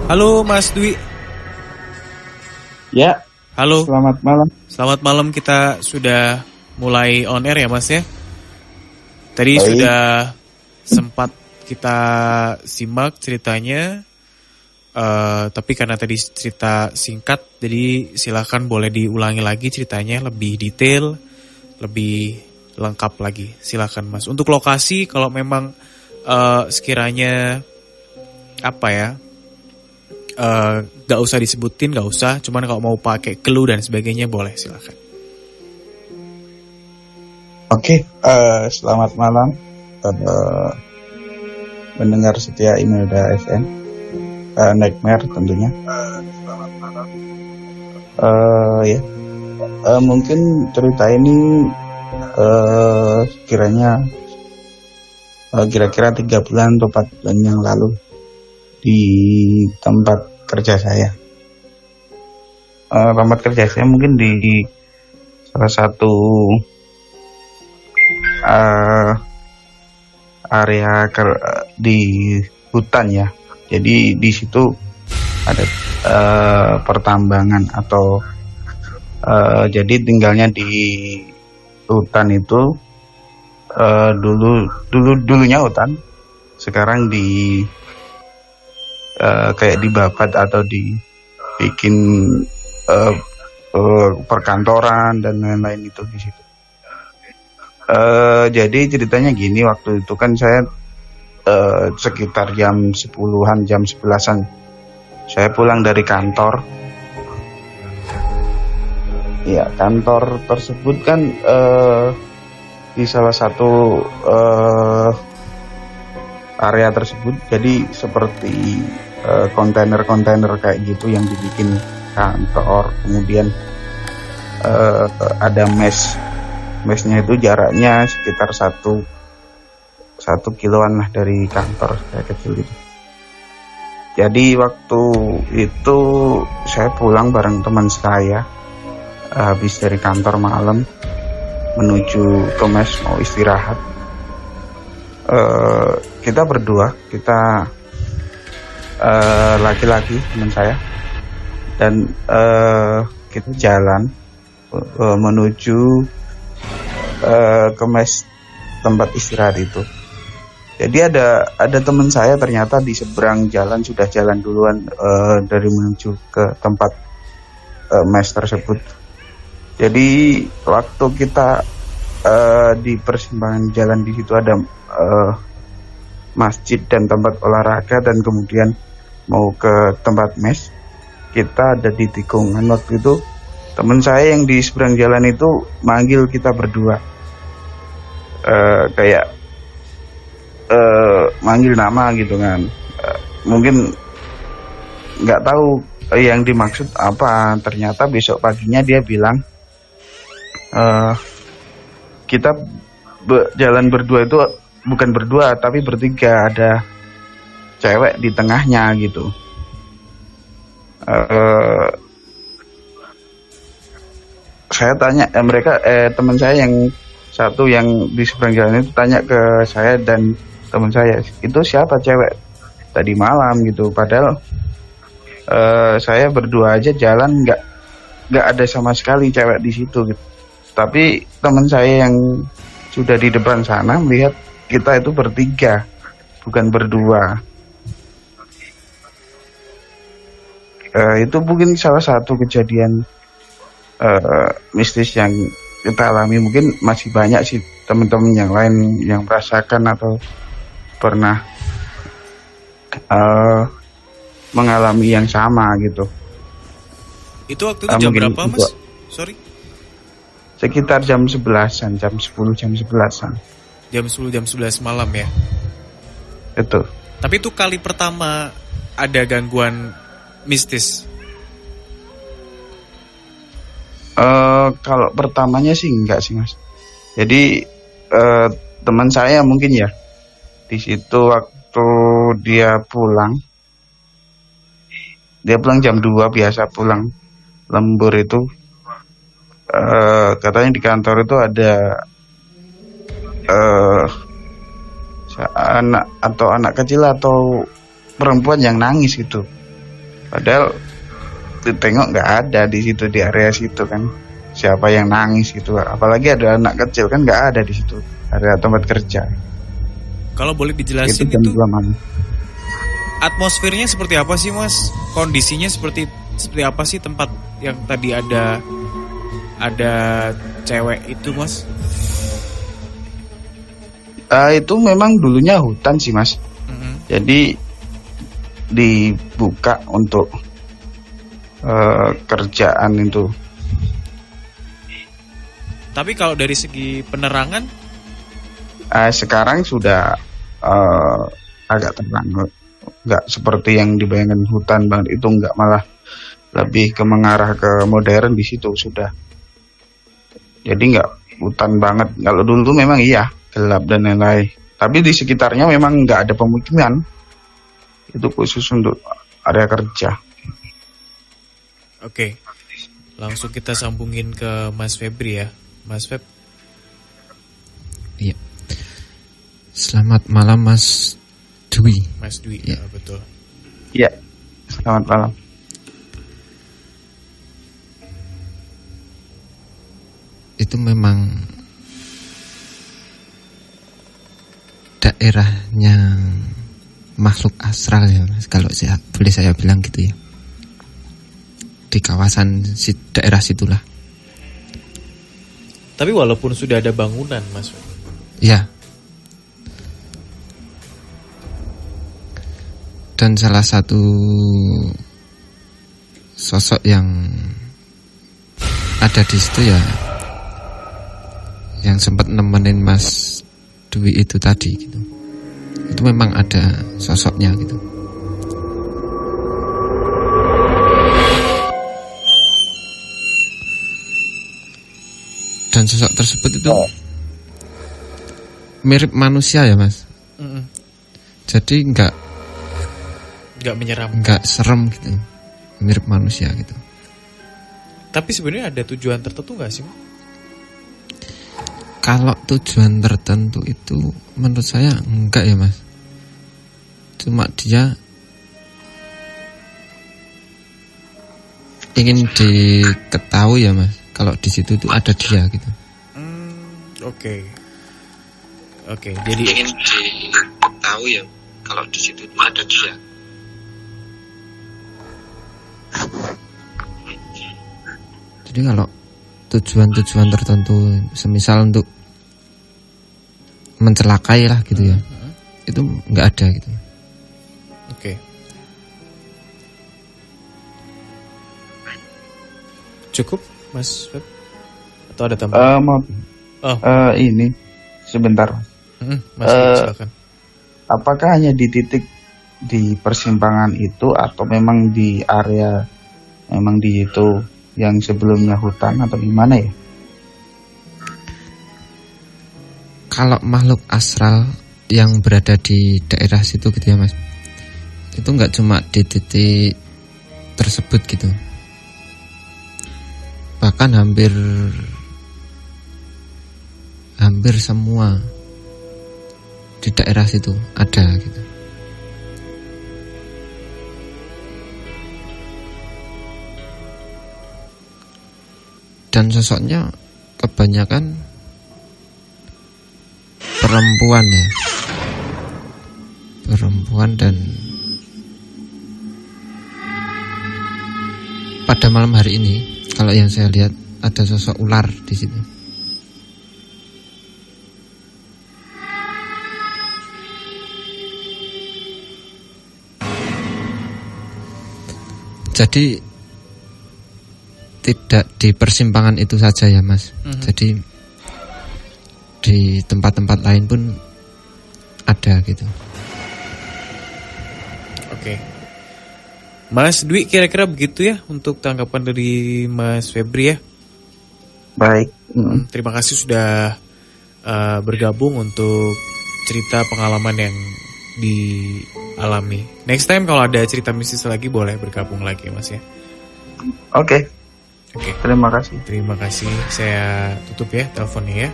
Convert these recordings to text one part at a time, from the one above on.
Halo Mas Dwi. Ya, Halo. selamat malam. Selamat malam, kita sudah mulai on air ya Mas ya. Tadi Baik. sudah sempat kita simak ceritanya, tapi karena tadi cerita singkat, jadi silakan boleh diulangi lagi ceritanya lebih detail, lebih lengkap lagi. Silakan Mas. Untuk lokasi kalau memang sekiranya apa ya, gak usah disebutin, gak usah. Cuman kalau mau pakai clue dan sebagainya boleh, silakan. Oke, selamat malam mendengar setia Imelda FM, Nightmare tentunya. Ya, mungkin cerita ini kira-kira 3 bulan atau 4 bulan yang lalu di tempat kerja saya. Tempat kerja saya mungkin di salah satu area di hutan ya. Jadi di situ ada pertambangan atau jadi tinggalnya di hutan itu dulunya hutan, sekarang kayak dibabat atau dibikin perkantoran dan lain-lain itu di situ. Jadi ceritanya gini, waktu itu kan saya sekitar jam 10-an, jam 11-an saya pulang dari kantor. Ya, kantor tersebut kan di salah satu area tersebut, jadi seperti kontainer-kontainer kayak gitu yang dibikin kantor. Kemudian ada mesnya itu jaraknya sekitar satu kiloan lah dari kantor saya kecil itu. Jadi waktu itu saya pulang bareng teman saya habis dari kantor malam menuju ke mes mau istirahat. Kita berdua, kita laki-laki teman saya, dan kita jalan menuju ke mes tempat istirahat itu. Jadi ada teman saya ternyata di seberang jalan sudah jalan duluan dari menuju ke tempat mes tersebut. Jadi waktu kita di persimpangan jalan di situ ada masjid dan tempat olahraga, dan kemudian mau ke tempat mes, kita ada di tikungan. Waktu itu teman saya yang di seberang jalan itu manggil kita berdua, kayak manggil nama gitu kan. Mungkin nggak tahu yang dimaksud apa. Ternyata besok paginya dia bilang kita jalan berdua itu bukan berdua tapi bertiga, ada cewek di tengahnya gitu. Saya tanya, teman saya yang satu yang di seberang jalan itu tanya ke saya dan teman saya, itu siapa cewek tadi malam gitu. Padahal saya berdua aja jalan, nggak ada sama sekali cewek di situ gitu. Tapi teman saya yang sudah di depan sana melihat kita itu bertiga, bukan berdua. Itu mungkin salah satu kejadian mistis yang kita alami. Mungkin masih banyak sih teman-teman yang lain yang merasakan atau pernah mengalami yang sama gitu. Itu waktu itu jam berapa Mas? Sorry. Sekitar jam 11-an, jam 10, jam 11-an. Jam 10, jam 11 malam ya? Betul. Tapi itu kali pertama ada gangguan mistis? Kalau pertamanya sih enggak sih Mas. Jadi teman saya mungkin ya, di situ waktu dia pulang jam 2, biasa pulang lembur itu. Katanya di kantor itu ada anak kecil atau perempuan yang nangis gitu. Padahal ditengok nggak ada di situ, di area situ kan. Siapa yang nangis gitu? Apalagi ada anak kecil kan, nggak ada di situ area tempat kerja. Kalau boleh dijelasin Jam itu 2 malam. atmosfernya seperti apa sih Mas? Kondisinya seperti apa sih tempat yang tadi ada cewek itu Mas? Itu memang dulunya hutan sih Mas. Jadi dibuka untuk kerjaan itu. Tapi kalau dari segi penerangan? Sekarang sudah agak tenang, nggak seperti yang dibayangkan hutan banget itu, nggak, malah lebih ke mengarah ke modern di situ sudah. Jadi nggak hutan banget. Kalau dulu tuh memang iya gelap dan lain-lain. Tapi di sekitarnya memang nggak ada pemukiman. Itu khusus untuk area kerja. Oke, langsung kita sambungin ke Mas Febri ya, Mas Feb. Iya. Selamat malam Mas Dwi. Mas Dwi, ya. Betul. Iya, selamat malam. Itu memang daerahnya makhluk astral ya Mas, kalau boleh saya bilang gitu ya. Di kawasan daerah situlah. Tapi walaupun sudah ada bangunan Mas Feb. Ya. Dan salah satu sosok yang ada di situ ya, yang sempat nemenin Mas Dwi itu tadi gitu. Itu memang ada sosoknya gitu. Dan sosok tersebut itu mirip manusia ya Mas. Jadi nggak menyeram, nggak serem gitu, mirip manusia gitu. Tapi sebenarnya ada tujuan tertentu nggak sih? Kalau tujuan tertentu itu menurut saya enggak ya Mas. Cuma dia ingin diketahui ya Mas, kalau di situ tuh ada dia gitu. Oke, jadi ingin diketahui ya kalau di situ tuh ada dia. Jadi kalau tujuan-tujuan tertentu, semisal untuk mencelakai lah gitu ya, itu nggak ada gitu. Oke. Cukup Mas Feb? Atau ada tambahan? Ini sebentar. Mas Feb, silakan. Apakah hanya di titik di persimpangan itu atau memang di area memang di itu yang sebelumnya hutan atau gimana ya? Kalau makhluk astral yang berada di daerah situ gitu ya Mas, itu nggak cuma di titik tersebut gitu, bahkan hampir semua di daerah situ ada gitu. Dan sosoknya kebanyakan perempuan ya, perempuan, dan pada malam hari ini kalau yang saya lihat ada sosok ular di situ. Jadi tidak di persimpangan itu saja ya Mas. Jadi di tempat-tempat lain pun ada gitu. Oke. Mas Dwi, kira-kira begitu ya untuk tanggapan dari Mas Febri ya. Baik. Terima kasih sudah bergabung untuk cerita pengalaman yang dialami. Next time kalau ada cerita mistis lagi boleh bergabung lagi Mas ya. Oke. Terima kasih. Terima kasih. Saya tutup ya teleponnya ya.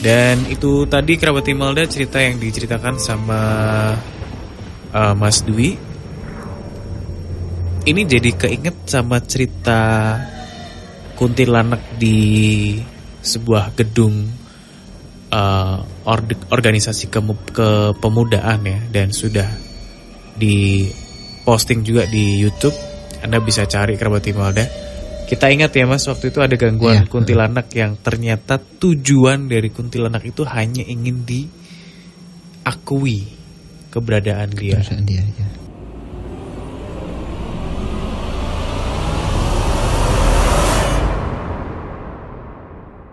Dan itu tadi Kerabat Imelda, cerita yang diceritakan sama Mas Dwi. ini jadi keinget sama cerita kuntilanak di sebuah gedung organisasi kepemudaan ya, dan sudah di posting juga di YouTube. Anda bisa cari Kerabat Imelda. Kita ingat ya Mas, waktu itu ada gangguan kuntilanak yang ternyata tujuan dari kuntilanak itu hanya ingin diakui keberadaan dia. Ya.